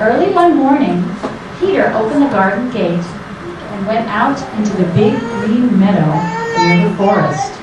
Early one morning, Peter opened the garden gate and went out into the big green meadow near the forest.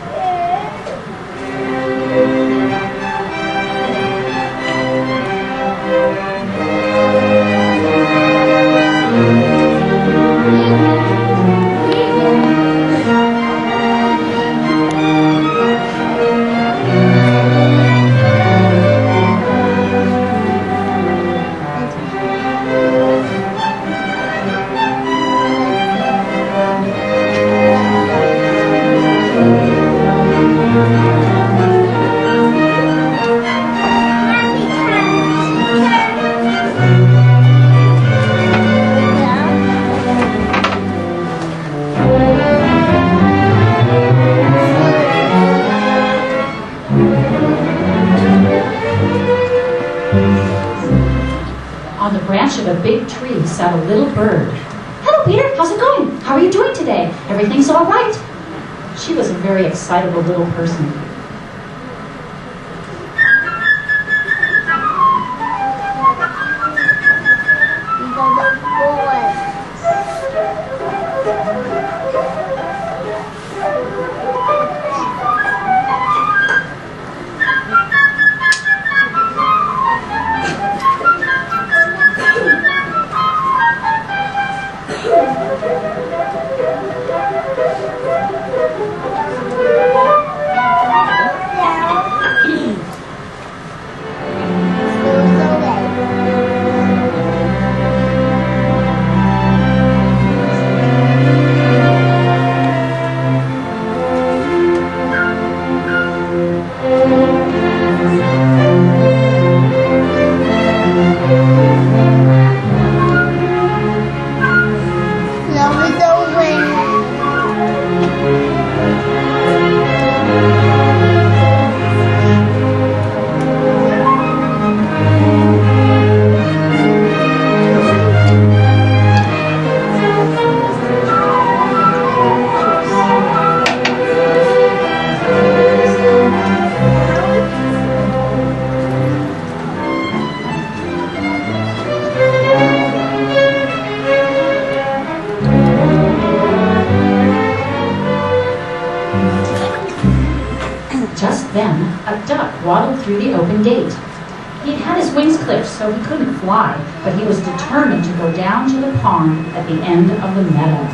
On the branch of a big tree sat a little bird. "Hello, Peter. How's it going? How are you doing today? Everything's all right?" She was a very excitable little person. Just then, a duck waddled through the open gate. He'd had his wings clipped so he couldn't fly, but he was determined to go down to the pond at the end of the meadow.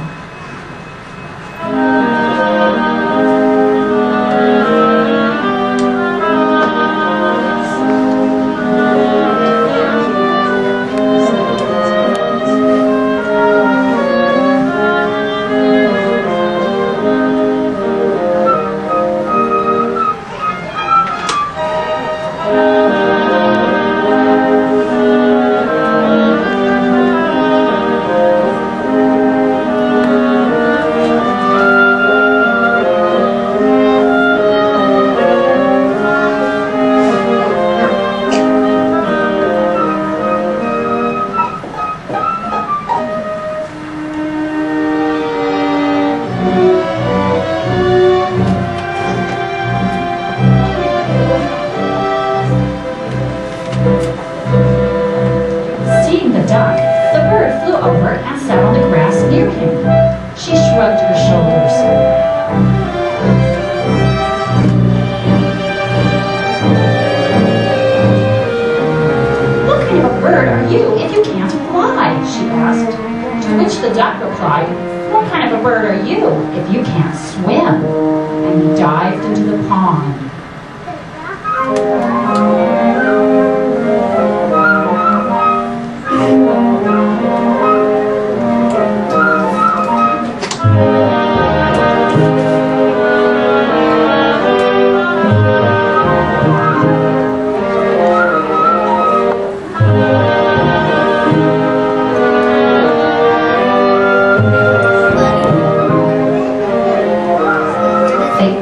The duck replied, "What kind of a bird are you if you can't swim?" And he dived into the pond.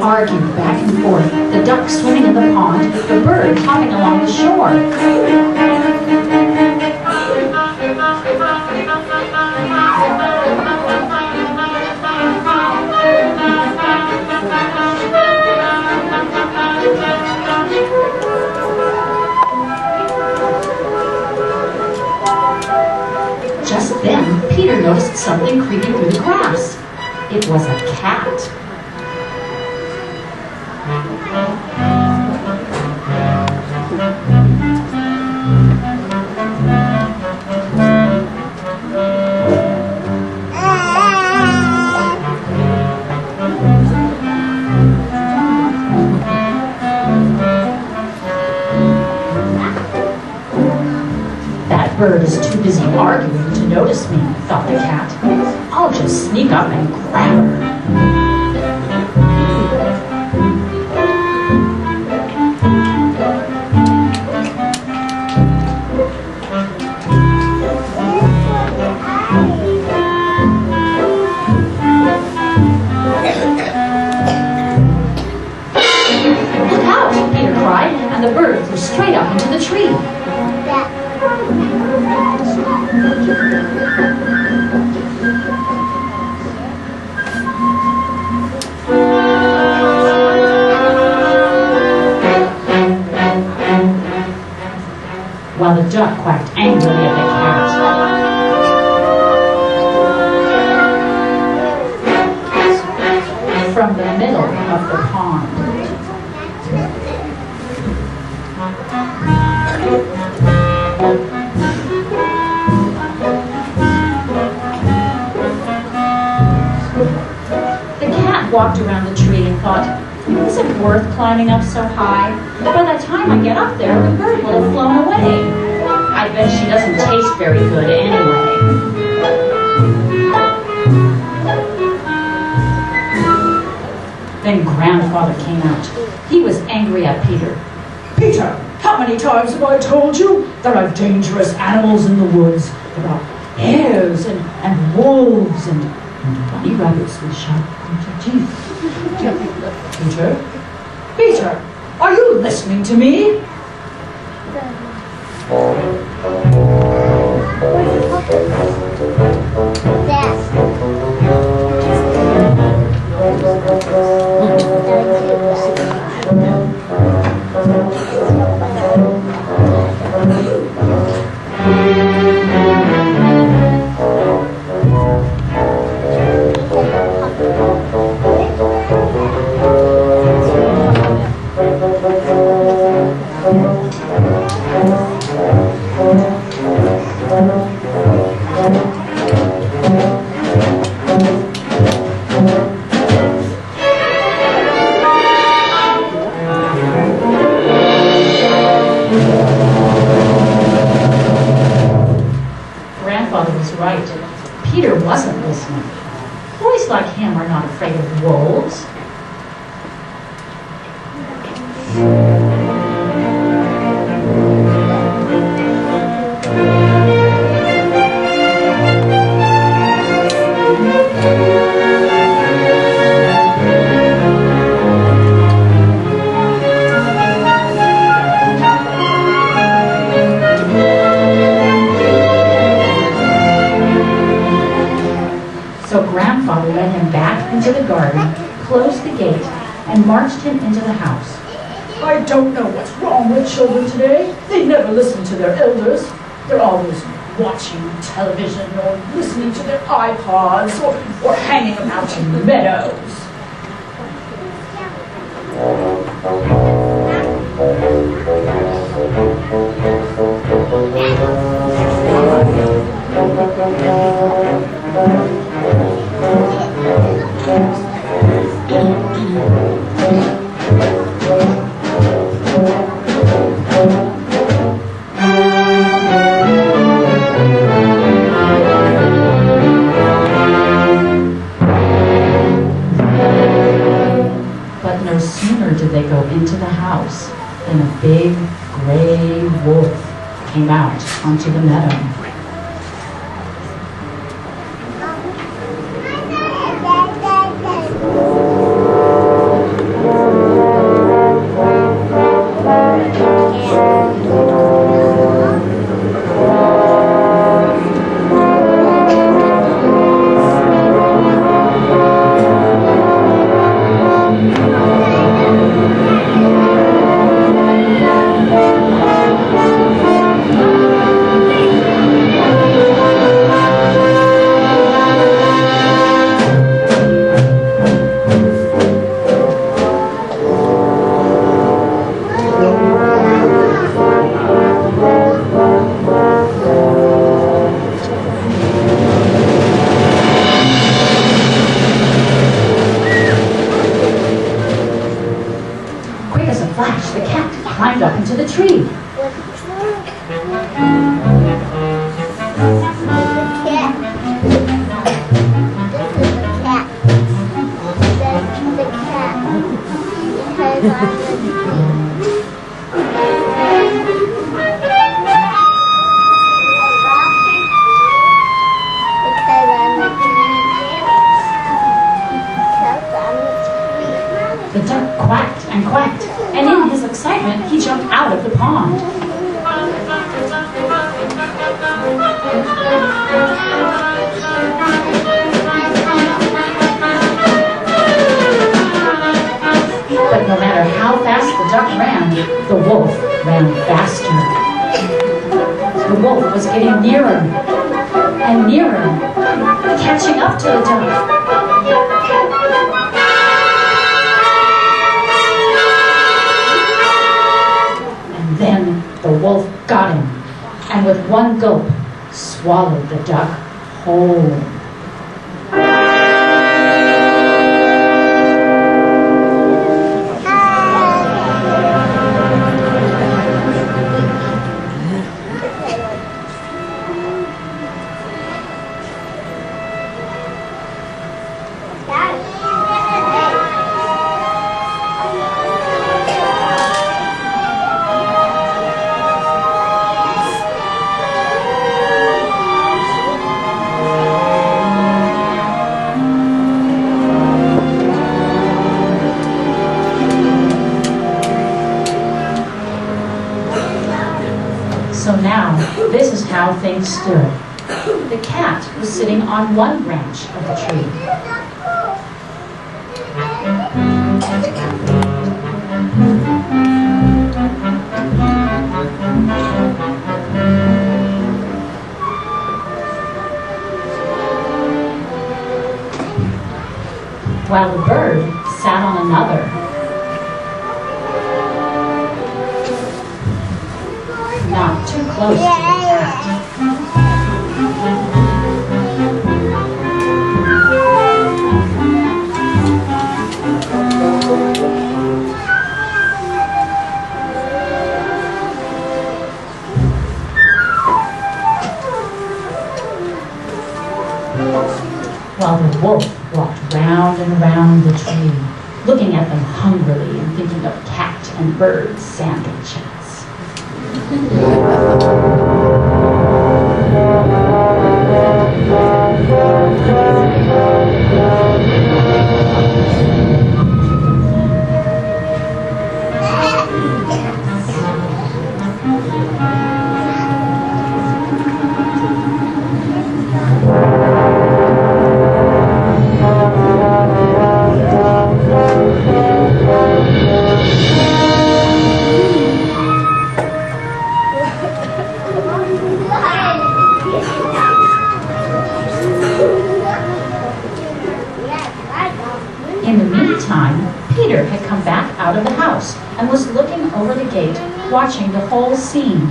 Argued back and forth, the duck swimming in the pond, the bird Then Peter noticed something creeping through the grass. It was a cat. That bird is too busy arguing to notice me, thought the cat. I'll just sneak up and grab her. Look out, Peter cried, and the bird flew straight up into the tree. While the duck quacked angrily at the cat. From the middle of the pond. The cat walked around the tree and thought, is it worth climbing up so high? By the time I get up there, the bird will have flown away. I bet she doesn't taste very good anyway. Then Grandfather came out. He was angry at Peter. Peter, how many times have I told you there are dangerous animals in the woods? There are hares and wolves and bunny rabbits with sharp pointed teeth. Peter, are you listening to me? Grandfather was right. Peter wasn't listening. Boys like him are not afraid of wolves. So Grandfather led him back into the garden, closed the gate, and marched him into the house. I don't know what's wrong with children today. They never listen to their elders. They're always watching television or listening to their iPods or hanging about in the meadows. But no sooner did they go into the house than a big gray wolf came out onto the meadow. The wolf ran faster. The wolf was getting nearer and nearer, catching up to the duck. And then the wolf got him, and with one gulp, swallowed the duck whole. So now, this is how things stood. The cat was sitting on one branch of the tree. While the bird sat on another. Not too close to the cat. While the wolf walked round and round the tree, looking at them hungrily and thinking of cat and bird sandwiches. In the meantime, Peter had come back out of the house and was looking over the gate, watching the whole scene.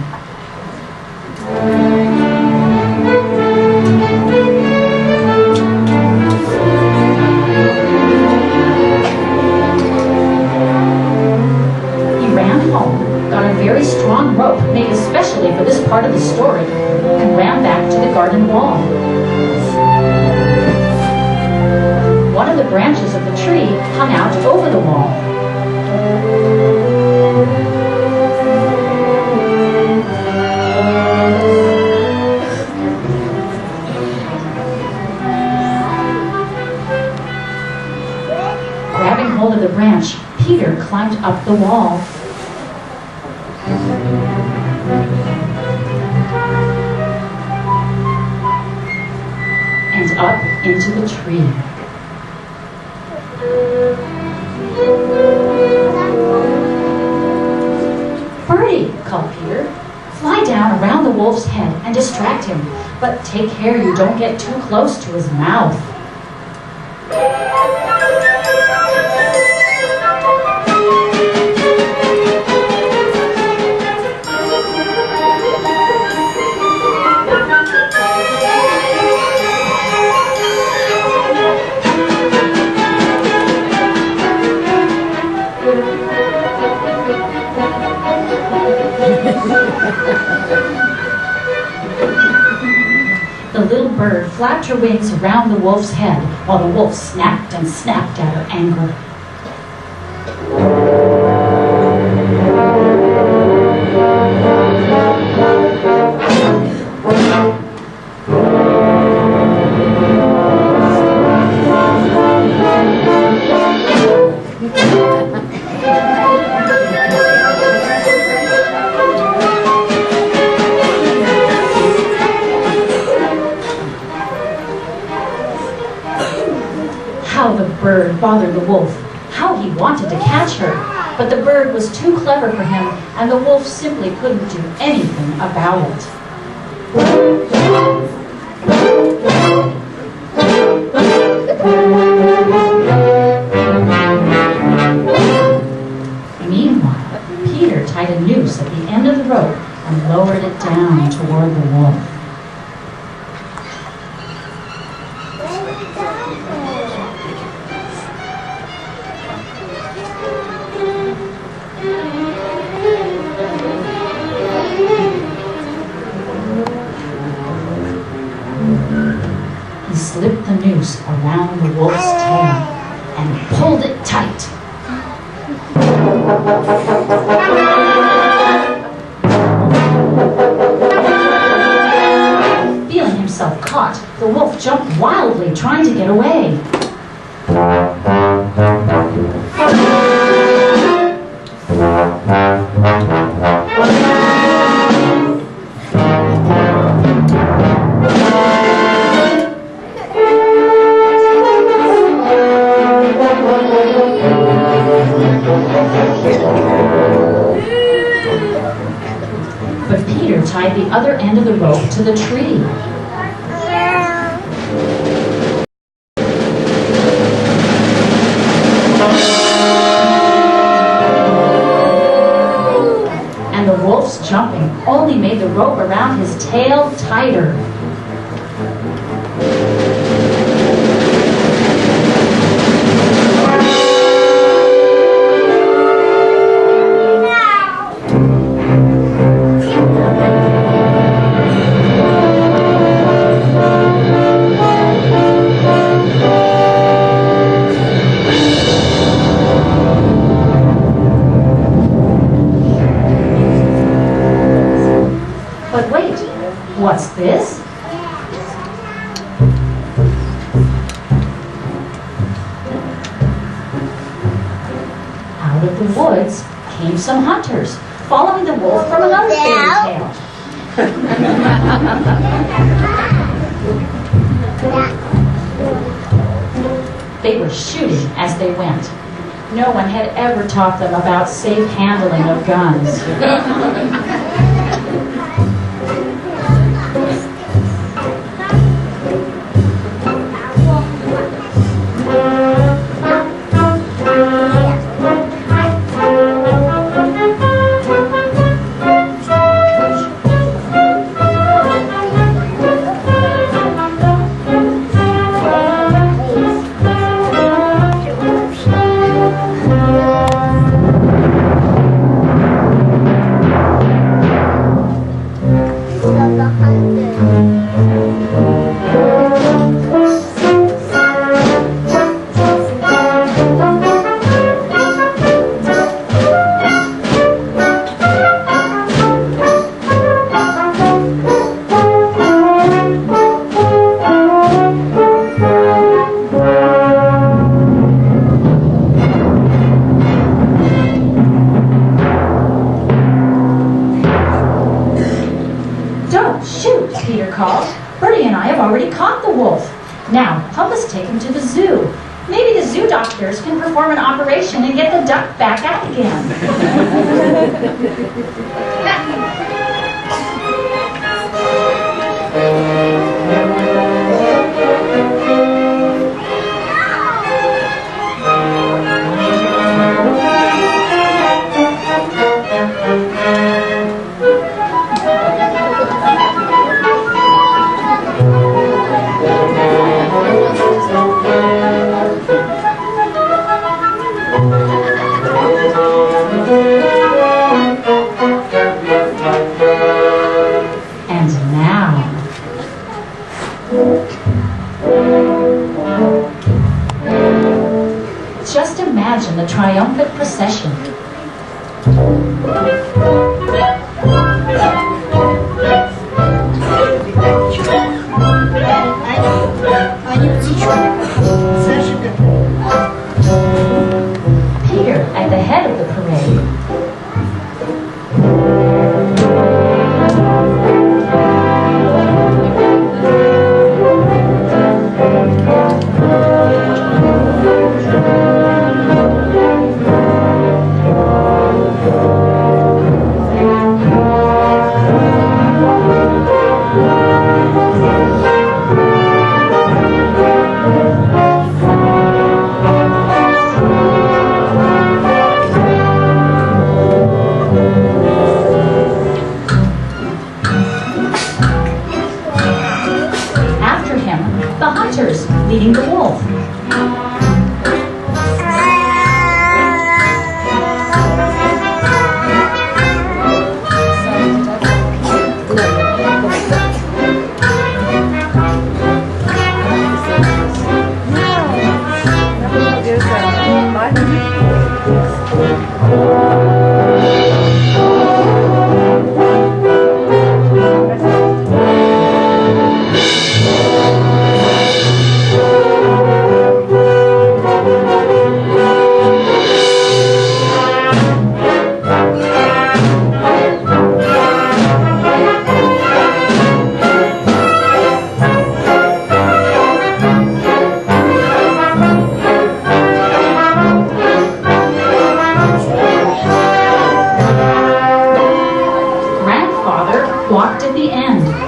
He ran home, got a very strong rope made especially for this part of the story, and ran back to the garden wall. One of the branches of the tree hung out over the wall. Grabbing hold of the branch, Peter climbed up the wall. And up into the tree. Birdie, called Peter. Fly down around the wolf's head and distract him, but take care you don't get too close to his mouth. The little bird flapped her wings around the wolf's head while the wolf snapped and snapped at her anger. How the bird bothered the wolf. How he wanted to catch her. But the bird was too clever for him, and the wolf simply couldn't do anything about it. Meanwhile, Peter tied a noose at the end of the rope and lowered it down toward the wolf. He slipped the noose around the wolf's tail and pulled it tight. Feeling himself caught, the wolf jumped wildly, trying to get away. But Peter tied the other end of the rope to the tree. And the wolf's jumping only made the rope around his tail tighter. But wait, what's this? Out of the woods came some hunters, following the wolf from another fairy tale. They were shooting as they went. No one had ever taught them about safe handling of guns. Don't shoot, Peter called. Bertie and I have already caught the wolf. Now, help us take him to the zoo. Maybe the zoo doctors can perform an operation and get the duck back out again. Just imagine the triumphant procession. Peter at the head of the parade. leading the wolf.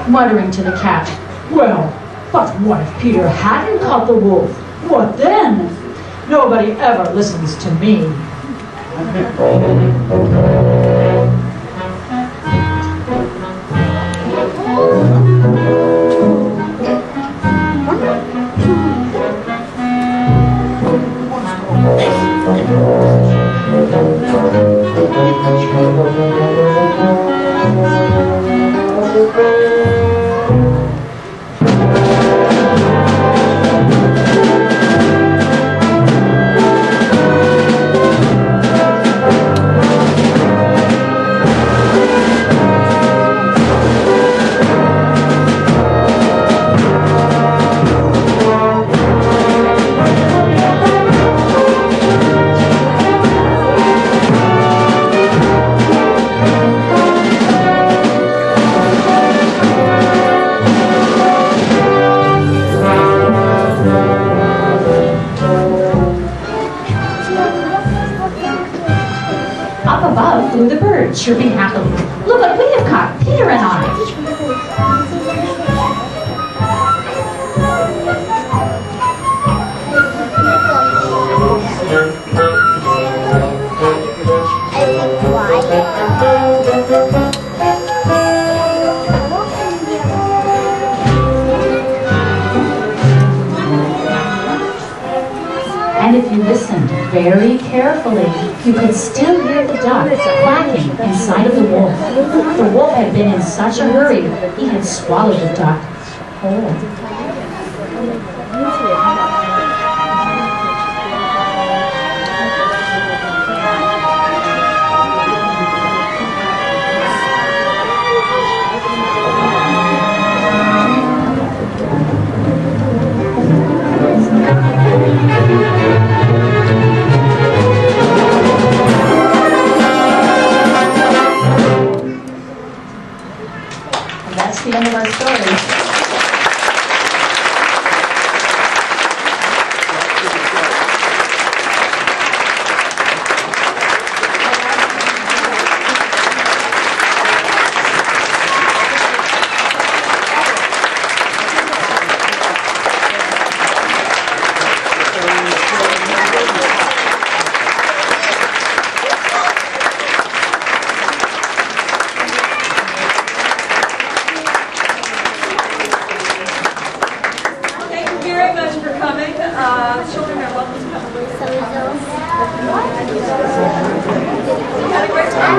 Muttering to the cat, "Well, but what if Peter hadn't caught the wolf? What then? Nobody ever listens to me." flew the bird, chirping happily. Look what we have caught, Peter and I. And if you listened very carefully, you could still hear the duck quacking inside of the wolf. The wolf had been in such a hurry, he had swallowed the duck whole. That's the end of our story. Children are welcome to come. We had a great time.